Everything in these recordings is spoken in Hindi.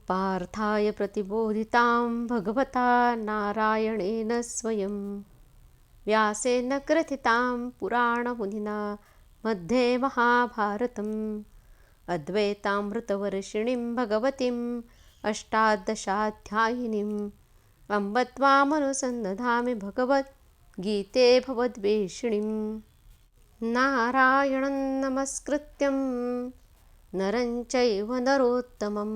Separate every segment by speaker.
Speaker 1: पार्थाय प्रतिबोधितां भगवता नारायणेन स्वयं व्यासेन ग्रथितां पुराणमुनिना मध्ये महाभारतम् अद्वैतामृतवर्षिणीं भगवतीम् अष्टादशाध्यायिनीम् अम्ब त्वामनुसन्दधामि भगवद्गीते भवद्वेषिणीम्। नारायणं नमस्कृत्यं नरं चैव नरोत्तमं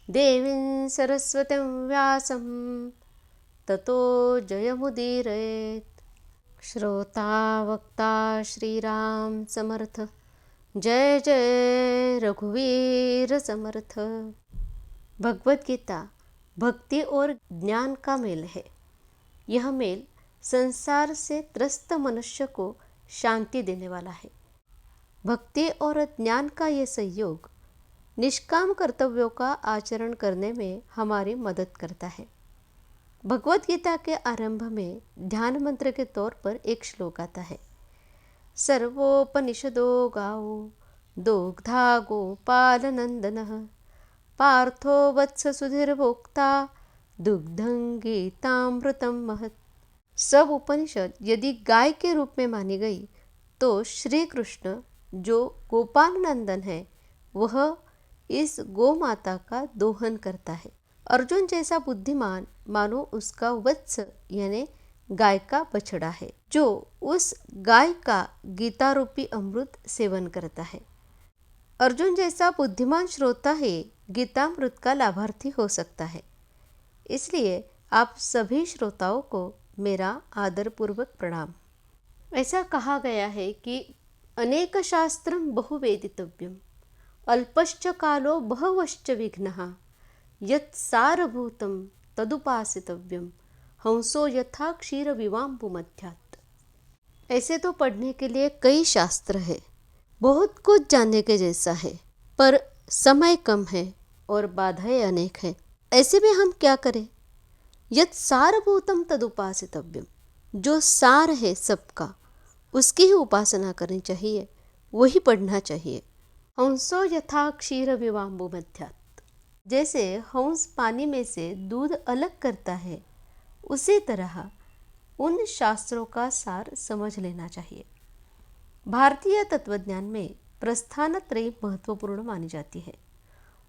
Speaker 1: देवीं सरस्वतीं व्यासं ततो जयमुदीरयेत्। श्रोता वक्ता श्रीराम समर्थ, जय जय रघुवीर समर्थ। भगवद गीता भक्ति और ज्ञान का मेल है। यह मेल संसार से त्रस्त मनुष्य को शांति देने वाला है। भक्ति और ज्ञान का ये संयोग निष्काम कर्तव्यों का आचरण करने में हमारी मदद करता है। भगवद गीता के आरंभ में ध्यान मंत्र के तौर पर एक श्लोक आता है। सर्वोपनिषदो गावो दोग्धा गोपालनंदनः पार्थो वत्स सुधीर्भोक्ता दुग्धं गीतामृतम महत्। सब उपनिषद यदि गाय के रूप में मानी गई तो श्री कृष्ण जो गोपाल नंदन है वह इस गो माता का दोहन करता है। अर्जुन जैसा बुद्धिमान मानो उसका वत्स यानी गाय का बछड़ा है जो उस गाय का गीता रूपी अमृत सेवन करता है। अर्जुन जैसा बुद्धिमान श्रोता ही गीतामृत का लाभार्थी हो सकता है। इसलिए आप सभी श्रोताओं को मेरा आदरपूर्वक प्रणाम। ऐसा कहा गया है कि अनेक शास्त्रं बहुवेदितव्यम् अल्पश्च कालो बहवश्च विघ्नः यत् सारभूतं तदुपासितव्यम् हंसो यथा क्षीरविवाम्बुमध्यात्। ऐसे तो पढ़ने के लिए कई शास्त्र है, बहुत कुछ जानने के जैसा है, पर समय कम है और बाधाएं अनेक हैं। ऐसे में हम क्या करें? यत् सारभूतं तदुपासितव्यम्, जो सार है सबका उसकी ही उपासना करनी चाहिए, वही पढ़ना चाहिए। हंसो यथा क्षीर विवाम्बु मध्यात्, जैसे हंस पानी में से दूध अलग करता है उसी तरह उन शास्त्रों का सार समझ लेना चाहिए। भारतीय तत्वज्ञान में प्रस्थानत्रयी महत्वपूर्ण मानी जाती है।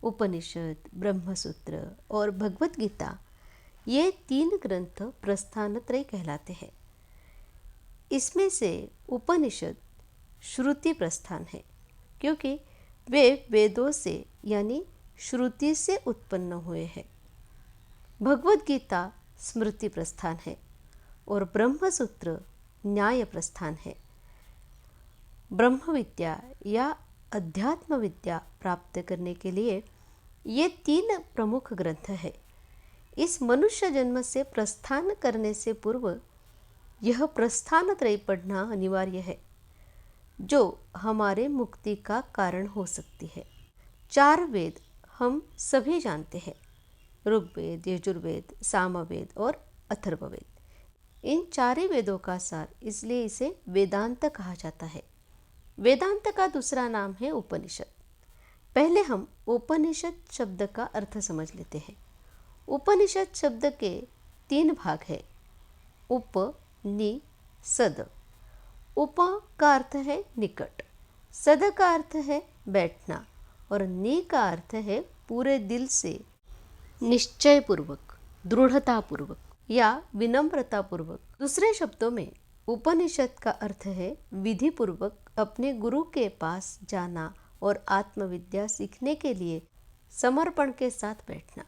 Speaker 1: उपनिषद, ब्रह्मसूत्र और भगवद गीता ये तीन ग्रंथ प्रस्थानत्रय कहलाते हैं। इसमें से उपनिषद श्रुति प्रस्थान है क्योंकि वे वेदों से यानी श्रुति से उत्पन्न हुए हैं। भगवद गीता स्मृति प्रस्थान है और ब्रह्मसूत्र न्याय प्रस्थान है। ब्रह्म विद्या या अध्यात्म विद्या प्राप्त करने के लिए ये तीन प्रमुख ग्रंथ है। इस मनुष्य जन्म से प्रस्थान करने से पूर्व यह प्रस्थानत्रय पढ़ना अनिवार्य है जो हमारे मुक्ति का कारण हो सकती है। चार वेद हम सभी जानते हैं, ऋग्वेद, यजुर्वेद, सामवेद और अथर्ववेद। इन चारों वेदों का सार, इसलिए इसे वेदांत कहा जाता है। वेदांत का दूसरा नाम है उपनिषद। पहले हम उपनिषद शब्द का अर्थ समझ लेते हैं। उपनिषद शब्द के तीन भाग है, उप, नि, सद। उप का अर्थ है निकट, सद का अर्थ है बैठना और नि का अर्थ है पूरे दिल से, निश्चय पूर्वक, दृढ़ता पूर्वक या विनम्रता पूर्वक। दूसरे शब्दों में उपनिषद का अर्थ है विधि पूर्वक अपने गुरु के पास जाना और आत्मविद्या सीखने के लिए समर्पण के साथ बैठना।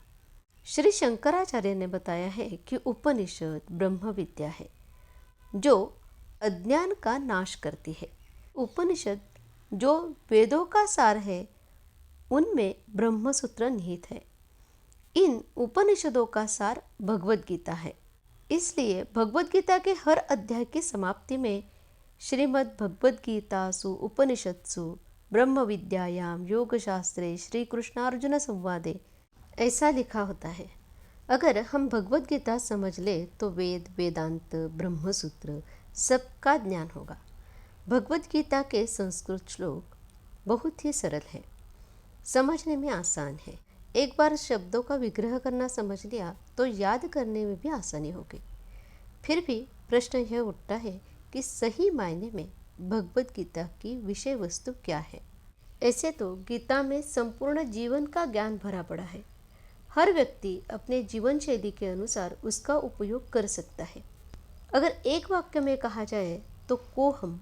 Speaker 1: श्री शंकराचार्य ने बताया है कि उपनिषद ब्रह्म विद्या है जो अज्ञान का नाश करती है। उपनिषद जो वेदों का सार है उनमें ब्रह्मसूत्र निहित है। इन उपनिषदों का सार भगवद गीता है। इसलिए भगवद गीता के हर अध्याय की समाप्ति में श्रीमद् भगवद गीतासु उपनिषत्सु ब्रह्म विद्यायाम योग शास्त्रे श्री कृष्णार्जुन संवादे ऐसा लिखा होता है। अगर हम भगवद गीता समझ ले तो वेद, वेदांत, ब्रह्मसूत्र सबका ज्ञान होगा। भगवद गीता के संस्कृत श्लोक बहुत ही सरल है, समझने में आसान है। एक बार शब्दों का विग्रह करना समझ लिया तो याद करने में भी आसानी होगी। फिर भी प्रश्न यह उठता है कि सही मायने में भगवत गीता की विषय वस्तु क्या है। ऐसे तो गीता में संपूर्ण जीवन का ज्ञान भरा पड़ा है। हर व्यक्ति अपने जीवन शैली के अनुसार उसका उपयोग कर सकता है। अगर एक वाक्य में कहा जाए तो कोहम,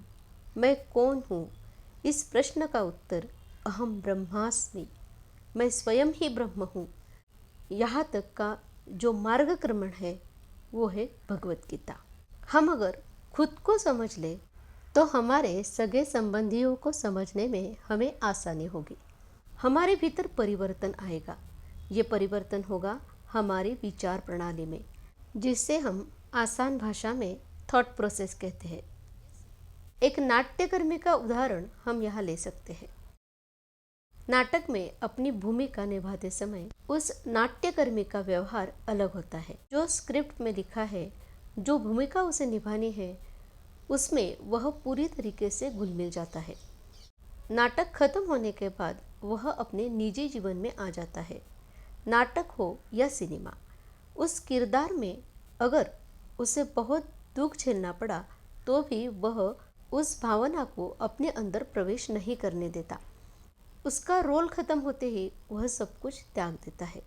Speaker 1: मैं कौन हूँ, इस प्रश्न का उत्तर अहम ब्रह्मास्मि, मैं स्वयं ही ब्रह्म हूँ, यहाँ तक का जो मार्गक्रमण है वो है भगवत गीता। हम अगर खुद को समझ ले तो हमारे सगे संबंधियों को समझने में हमें आसानी होगी। हमारे भीतर परिवर्तन आएगा। ये परिवर्तन होगा हमारी विचार प्रणाली में, जिससे हम आसान भाषा में थॉट प्रोसेस कहते हैं। एक नाट्यकर्मी का उदाहरण हम यहाँ ले सकते हैं। नाटक में अपनी भूमिका निभाते समय उस नाट्यकर्मी का व्यवहार अलग होता है। जो स्क्रिप्ट में लिखा है, जो भूमिका उसे निभानी है, उसमें वह पूरी तरीके से घुल मिल जाता है। नाटक खत्म होने के बाद वह अपने निजी जीवन में आ जाता है। नाटक हो या सिनेमा, उस किरदार में अगर उसे बहुत दुख झेलना पड़ा तो भी वह उस भावना को अपने अंदर प्रवेश नहीं करने देता। उसका रोल खत्म होते ही वह सब कुछ त्याग देता है।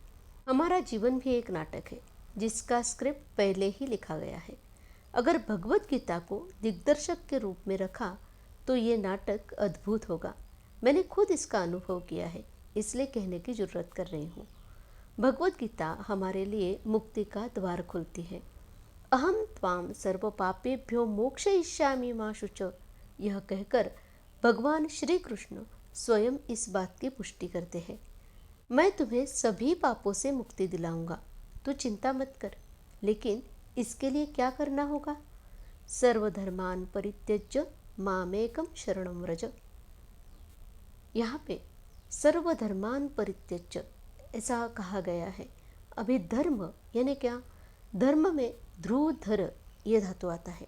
Speaker 1: हमारा जीवन भी एक नाटक है जिसका स्क्रिप्ट पहले ही लिखा गया है। अगर भगवत गीता को दिग्दर्शक के रूप में रखा तो ये नाटक अद्भुत होगा। मैंने खुद इसका अनुभव किया है, इसलिए कहने की जरूरत कर रही हूँ। भगवत गीता हमारे लिए मुक्ति का द्वार खोलती है। अहम त्वाम सर्व पापेभ्यो मोक्षयिष्यामि मा शुच, यह कहकर भगवान श्री कृष्ण स्वयं इस बात की पुष्टि करते हैं। मैं तुम्हें सभी पापों से मुक्ति दिलाऊंगा, तू चिंता मत कर। लेकिन इसके लिए क्या करना होगा? सर्वधर्मान परित्यज्य मामेकम शरणं व्रज। यहाँ पे सर्वधर्मान परित्यज्य ऐसा कहा गया है। अभी धर्म यानी क्या? धर्म में ध्रुव धर ये धातु आता है।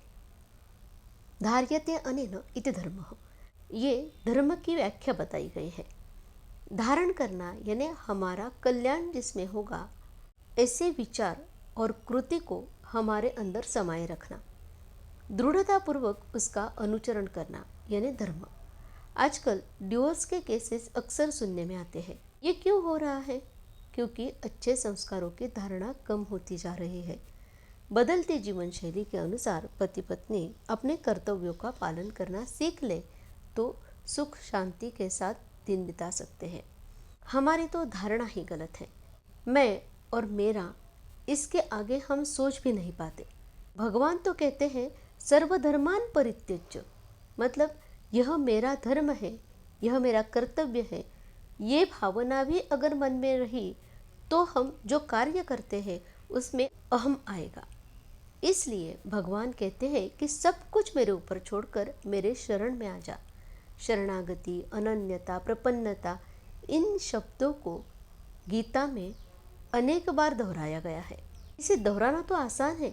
Speaker 1: धार्यते अनेन इति धर्म, ये धर्म की व्याख्या बताई गई है। धारण करना यानी हमारा कल्याण जिसमें होगा, ऐसे विचार और कृति को हमारे अंदर समाये रखना, दृढ़तापूर्वक उसका अनुचरण करना यानी धर्म। आजकल डिवोर्स के केसेस अक्सर सुनने में आते हैं। ये क्यों हो रहा है? क्योंकि अच्छे संस्कारों की धारणा कम होती जा रही है। बदलती जीवन शैली के अनुसार पति पत्नी अपने कर्तव्यों का पालन करना सीख ले तो सुख शांति के साथ दिन बिता सकते हैं। हमारी तो धारणा ही गलत है। मैं और मेरा, इसके आगे हम सोच भी नहीं पाते। भगवान तो कहते हैं सर्वधर्मान परित्यज्य, मतलब यह मेरा धर्म है, यह मेरा कर्तव्य है। ये भावना भी अगर मन में रही तो हम जो कार्य करते हैं उसमें अहम आएगा। इसलिए भगवान कहते हैं कि सब कुछ मेरे ऊपर छोड़कर मेरे शरण में आ जा। शरणागति, अनन्यता, प्रपन्नता, इन शब्दों को गीता में अनेक बार दोहराया गया है। इसे दोहराना तो आसान है,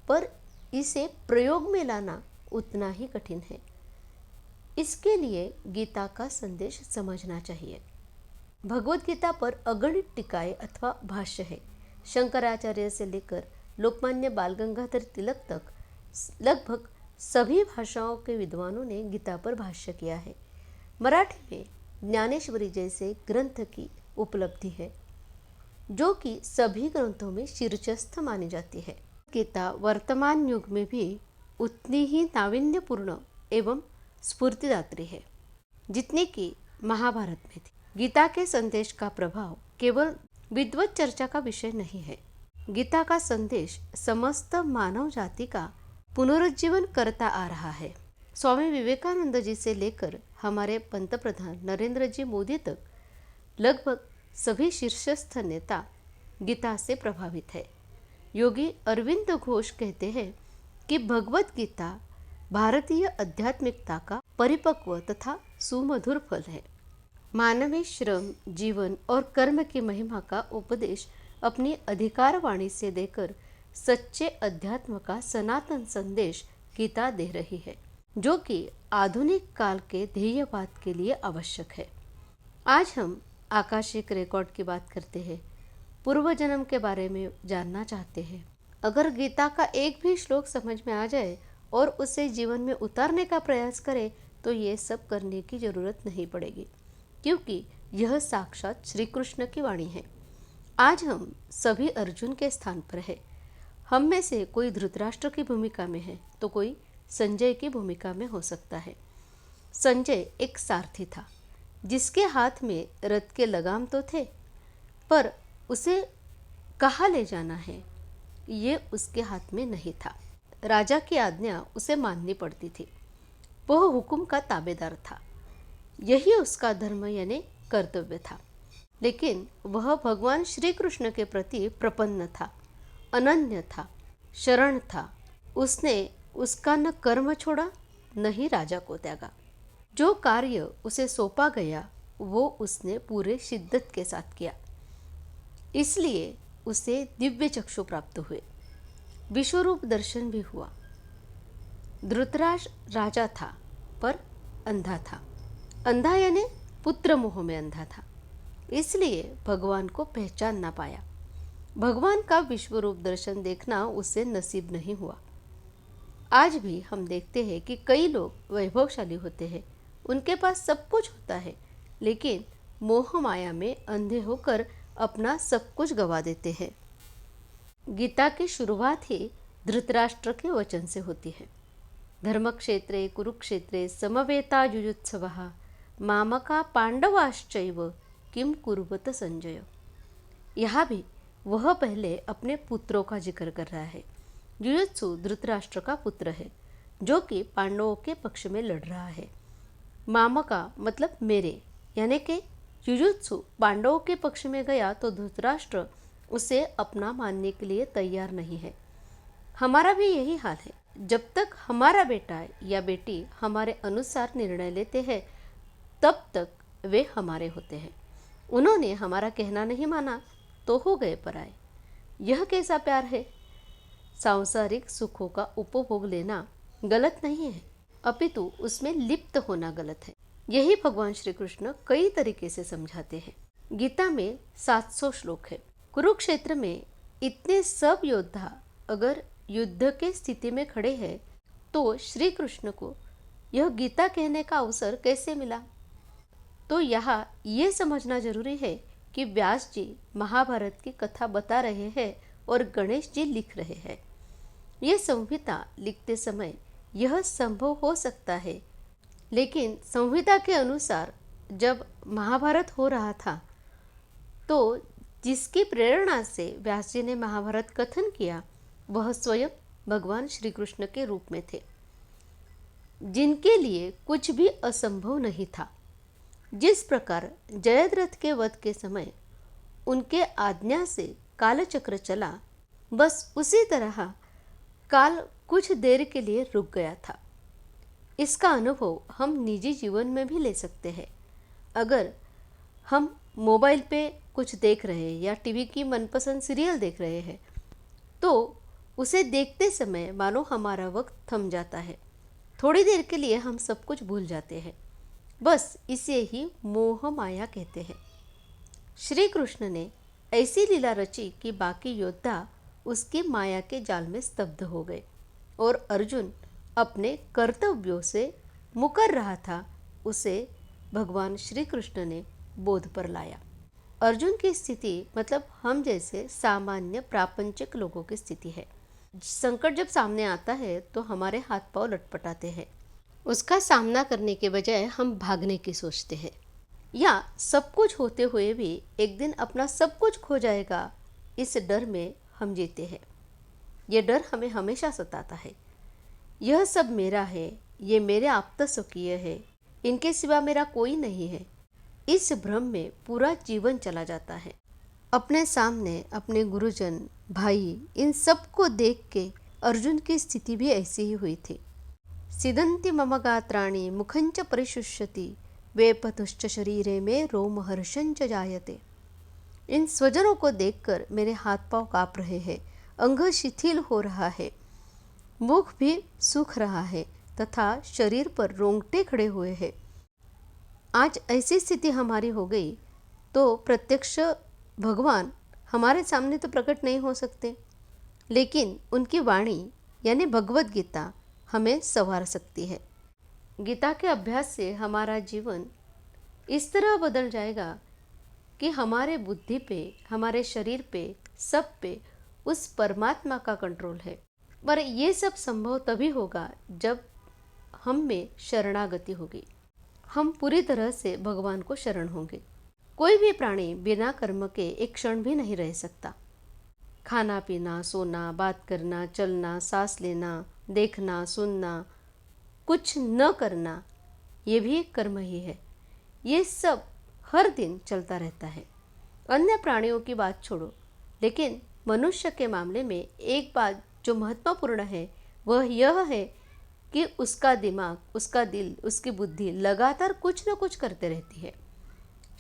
Speaker 1: पर इसे प्रयोग में लाना उतना ही कठिन है। इसके लिए गीता का संदेश समझना चाहिए। भगवत गीता पर अगणित टीकाएं अथवा भाष्य है। शंकराचार्य से लेकर लोकमान्य बाल गंगाधर तिलक तक लगभग सभी भाषाओं के विद्वानों ने गीता पर भाष्य किया है। मराठी में ज्ञानेश्वरी जैसे ग्रंथ की उपलब्धि है, जो कि सभी ग्रंथों में शीर्षस्थ मानी जाती है। गीता वर्तमान युग में भी उतनी ही नाविन्यपूर्ण एवं स्फूर्तिदात्री है जितनी कि महाभारत में थी। गीता के संदेश का प्रभाव केवल विद्वत चर्चा का विषय नहीं है। गीता का संदेश समस्त मानव जाति का पुनरुज्जीवन करता आ रहा है। स्वामी विवेकानंद जी से लेकर हमारे पंतप्रधान नरेंद्र जी मोदी तक लगभग सभी शीर्षस्थ नेता गीता से प्रभावित है। योगी अरविंद घोष कहते हैं कि भगवत गीता भारतीय आध्यात्मिकता का परिपक्व तथा सुमधुर फल है। मानवीय श्रम, जीवन और कर्म की महिमा का उपदेश अपनी अधिकार वाणी से देकर सच्चे अध्यात्म का सनातन संदेश गीता दे रही है, जो कि आधुनिक काल के ध्येयवाद के लिए आवश्यक है। आज हम आकाशिक रिकॉर्ड की बात करते हैं, पूर्व जन्म के बारे में जानना चाहते हैं। अगर गीता का एक भी श्लोक समझ में आ जाए और उसे जीवन में उतारने का प्रयास करें तो ये सब करने की जरूरत नहीं पड़ेगी, क्योंकि यह साक्षात श्री कृष्ण की वाणी है। आज हम सभी अर्जुन के स्थान पर है। हम में से कोई धृतराष्ट्र की भूमिका में है तो कोई संजय की भूमिका में हो सकता है। संजय एक सारथी था जिसके हाथ में रथ के लगाम तो थे, पर उसे कहाँ ले जाना है ये उसके हाथ में नहीं था। राजा की आज्ञा उसे माननी पड़ती थी। वह हुक्म का ताबेदार था। यही उसका धर्म यानी कर्तव्य था। लेकिन वह भगवान श्री कृष्ण के प्रति प्रपन्न था, अनन्य था, शरण था। उसने उसका न कर्म छोड़ा न ही राजा को त्यागा। जो कार्य उसे सौंपा गया वो उसने पूरे शिद्दत के साथ किया। इसलिए उसे दिव्य चक्षु प्राप्त हुए, विश्वरूप दर्शन भी हुआ। धृतराष्ट्र राजा था पर अंधा था। अंधा यानी पुत्र मोह में अंधा था, इसलिए भगवान को पहचान ना पाया। भगवान का विश्वरूप दर्शन देखना उसे नसीब नहीं हुआ। आज भी हम देखते हैं कि कई लोग वैभवशाली होते हैं, उनके पास सब कुछ होता है, लेकिन मोह माया में अंधे होकर अपना सब कुछ गवा देते हैं। गीता की शुरुआत ही धृतराष्ट्र के वचन से होती है। धर्मक्षेत्रे कुरुक्षेत्रे समवेता युयुत्सवः मामका पांडवाश्चैव किम कुर्वत संजय। यहाँ भी वह पहले अपने पुत्रों का जिक्र कर रहा है। युयुत्सु धृतराष्ट्र का पुत्र है जो कि पांडवों के पक्ष में लड़ रहा है। मामका मतलब मेरे, यानी कि युयुत्सु पांडवों के पक्ष में गया तो धृतराष्ट्र उसे अपना मानने के लिए तैयार नहीं है। हमारा भी यही हाल है। जब तक हमारा बेटा या बेटी हमारे अनुसार निर्णय लेते हैं तब तक वे हमारे होते हैं। उन्होंने हमारा कहना नहीं माना तो हो गए पराए। यह कैसा प्यार है? सांसारिक सुखों का उपभोग लेना गलत नहीं है, अपितु उसमें लिप्त होना गलत है। यही भगवान श्री कृष्ण कई तरीके से समझाते हैं। गीता में 700 श्लोक है। कुरुक्षेत्र में इतने सब योद्धा अगर युद्ध के स्थिति में खड़े हैं तो श्री कृष्ण को यह गीता कहने का अवसर कैसे मिला? तो यहाँ ये समझना जरूरी है कि व्यास जी महाभारत की कथा बता रहे हैं और गणेश जी लिख रहे हैं। ये संहिता लिखते समय यह संभव हो सकता है, लेकिन संहिता के अनुसार जब महाभारत हो रहा था तो जिसकी प्रेरणा से व्यास जी ने महाभारत कथन किया वह स्वयं भगवान श्री कृष्ण के रूप में थे, जिनके लिए कुछ भी असंभव नहीं था। जिस प्रकार जयद्रथ के वध के समय उनके आज्ञा से कालचक्र चला, बस उसी तरह काल कुछ देर के लिए रुक गया था। इसका अनुभव हम निजी जीवन में भी ले सकते हैं। अगर हम मोबाइल पे कुछ देख रहे हैं या टीवी की मनपसंद सीरियल देख रहे हैं तो उसे देखते समय मानो हमारा वक्त थम जाता है। थोड़ी देर के लिए हम सब कुछ भूल जाते हैं। बस इसे ही मोह माया कहते हैं। श्री कृष्ण ने ऐसी लीला रची कि बाकी योद्धा उसकी माया के जाल में स्तब्ध हो गए और अर्जुन अपने कर्तव्यों से मुकर रहा था। उसे भगवान श्री कृष्ण ने बोध पर लाया। अर्जुन की स्थिति मतलब हम जैसे सामान्य प्रापंचिक लोगों की स्थिति है। संकट जब सामने आता है तो हमारे हाथ पांव लटपटाते हैं। उसका सामना करने के बजाय हम भागने की सोचते हैं, या सब कुछ होते हुए भी एक दिन अपना सब कुछ खो जाएगा, इस डर में हम जीते हैं। ये डर हमें हमेशा सताता है। यह सब मेरा है, ये मेरे आप्त स्वकीय है, इनके सिवा मेरा कोई नहीं है। इस भ्रम में पूरा जीवन चला जाता है। अपने सामने अपने गुरुजन, भाई, इन सब को देख के अर्जुन की स्थिति भी ऐसी ही हुई थी। सिदंति मम गात्राणि मुखंच परिशुष्यति वेपतुश्च शरीरे में रोमहर्षंच जायते। इन स्वजनों को देखकर मेरे हाथ पांव कांप रहे हैं, अंग शिथिल हो रहा है, मुख भी सूख रहा है तथा शरीर पर रोंगटे खड़े हुए हैं। आज ऐसी स्थिति हमारी हो गई तो प्रत्यक्ष भगवान हमारे सामने तो प्रकट नहीं हो सकते, लेकिन उनकी वाणी यानी भगवत गीता हमें संवार सकती है। गीता के अभ्यास से हमारा जीवन इस तरह बदल जाएगा कि हमारे बुद्धि पे, हमारे शरीर पे, सब पे उस परमात्मा का कंट्रोल है। पर ये सब संभव तभी होगा जब हम में शरणागति होगी, हम पूरी तरह से भगवान को शरण होंगे। कोई भी प्राणी बिना कर्म के एक क्षण भी नहीं रह सकता। खाना पीना, सोना, बात करना, चलना, सांस लेना, देखना, सुनना, कुछ न करना, ये भी एक कर्म ही है। ये सब हर दिन चलता रहता है। अन्य प्राणियों की बात छोड़ो, लेकिन मनुष्य के मामले में एक बात जो महत्वपूर्ण है वह यह है कि उसका दिमाग, उसका दिल, उसकी बुद्धि लगातार कुछ न कुछ करते रहती है।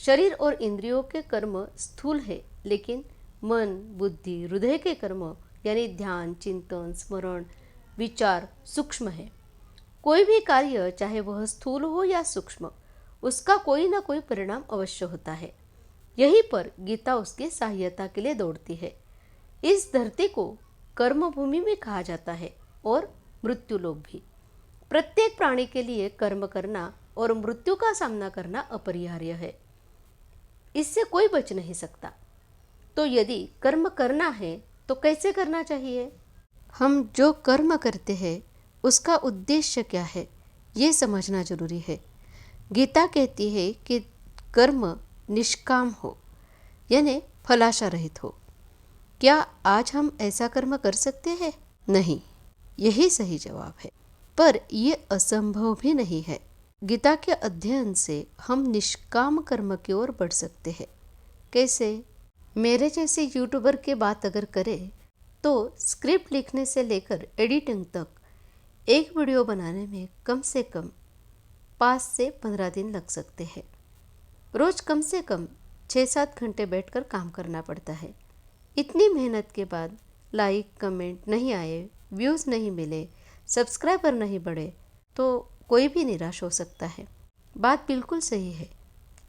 Speaker 1: शरीर और इंद्रियों के कर्म स्थूल है, लेकिन मन, बुद्धि, हृदय के कर्म यानी ध्यान, चिंतन, स्मरण, विचार सूक्ष्म है। कोई भी कार्य चाहे वह स्थूल हो या सूक्ष्म, उसका कोई ना कोई परिणाम अवश्य होता है। यहीं पर गीता उसकी सहायता के लिए दौड़ती है। इस धरती को कर्म भूमि भी कहा जाता है और मृत्युलोक भी। प्रत्येक प्राणी के लिए कर्म करना और मृत्यु का सामना करना अपरिहार्य है, इससे कोई बच नहीं सकता। तो यदि कर्म करना है तो कैसे करना चाहिए? हम जो कर्म करते हैं उसका उद्देश्य क्या है, ये समझना जरूरी है। गीता कहती है कि कर्म निष्काम हो, यानी फलाशा रहित हो। क्या आज हम ऐसा कर्म कर सकते हैं? नहीं, यही सही जवाब है। पर यह असंभव भी नहीं है। गीता के अध्ययन से हम निष्काम कर्म की ओर बढ़ सकते हैं। कैसे? मेरे जैसे यूट्यूबर की बात अगर करें तो स्क्रिप्ट लिखने से लेकर एडिटिंग तक एक वीडियो बनाने में कम से कम 5 से 15 दिन लग सकते हैं। रोज कम से कम 6-7 घंटे बैठकर काम करना पड़ता है। इतनी मेहनत के बाद लाइक, कमेंट नहीं आए, व्यूज़ नहीं मिले, सब्सक्राइबर नहीं बढ़े तो कोई भी निराश हो सकता है। बात बिल्कुल सही है,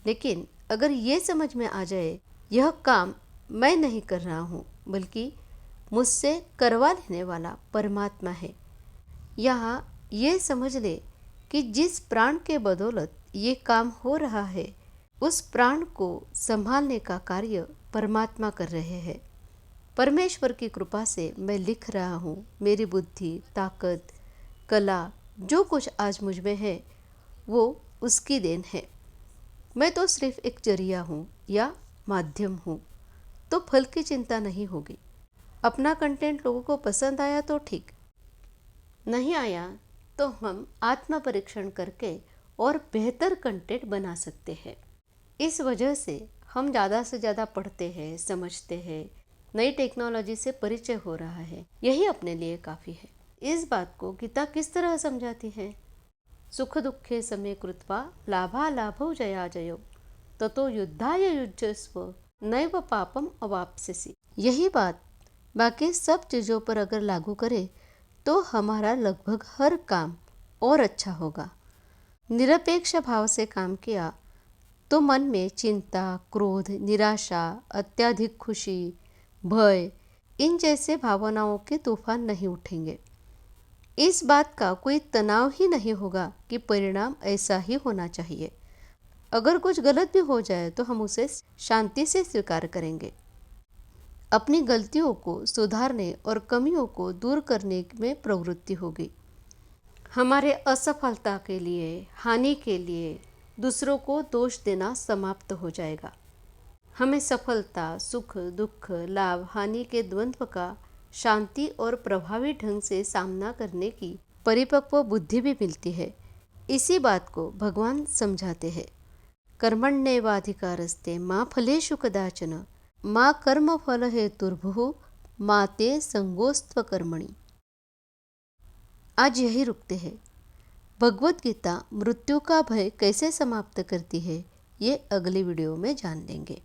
Speaker 1: लेकिन अगर ये समझ में आ जाए यह काम मैं नहीं कर रहा हूँ, बल्कि मुझसे करवा लेने वाला परमात्मा है, यहाँ ये समझ ले कि जिस प्राण के बदौलत ये काम हो रहा है उस प्राण को संभालने का कार्य परमात्मा कर रहे हैं। परमेश्वर की कृपा से मैं लिख रहा हूँ। मेरी बुद्धि, ताकत, कला, जो कुछ आज मुझ में है वो उसकी देन है। मैं तो सिर्फ एक जरिया हूँ या माध्यम हूँ, तो फल की चिंता नहीं होगी। अपना कंटेंट लोगों को पसंद आया तो ठीक, नहीं आया तो हम आत्म परीक्षण करके और बेहतर कंटेंट बना सकते हैं। इस वजह से हम ज़्यादा से ज़्यादा पढ़ते हैं, समझते हैं, नई टेक्नोलॉजी से परिचय हो रहा है, यही अपने लिए काफ़ी है। इस बात को गीता किस तरह समझाती है? सुख दुखे समे कृत्वा लाभालाभौ जयाजयो ततो युद्धाय युज्यस्व नैव पापम अवाप्स्यसि। यही बात बाकी सब चीज़ों पर अगर लागू करें तो हमारा लगभग हर काम और अच्छा होगा। निरपेक्ष भाव से काम किया तो मन में चिंता, क्रोध, निराशा, अत्यधिक खुशी, भय, इन जैसे भावनाओं के तूफान नहीं उठेंगे। इस बात का कोई तनाव ही नहीं होगा कि परिणाम ऐसा ही होना चाहिए। अगर कुछ गलत भी हो जाए तो हम उसे शांति से स्वीकार करेंगे। अपनी गलतियों को सुधारने और कमियों को दूर करने में प्रवृत्ति होगी। हमारे असफलता के लिए, हानि के लिए दूसरों को दोष देना समाप्त हो जाएगा। हमें सफलता, सुख, दुख, लाभ, हानि के द्वंद्व का शांति और प्रभावी ढंग से सामना करने की परिपक्व बुद्धि भी मिलती है। इसी बात को भगवान समझाते हैं। कर्मण्येवाधिकारस्ते मा फलेषु कदाचन मा कर्म फल हेतुर्भुः मा ते संगोस्त्व कर्मणि। आज यही रुकते हैं। भगवत गीता मृत्यु का भय कैसे समाप्त करती है ये अगली वीडियो में जान लेंगे।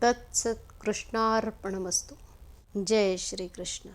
Speaker 1: तत्सत। कृष्णार्पणमस्तु। जय श्री कृष्ण।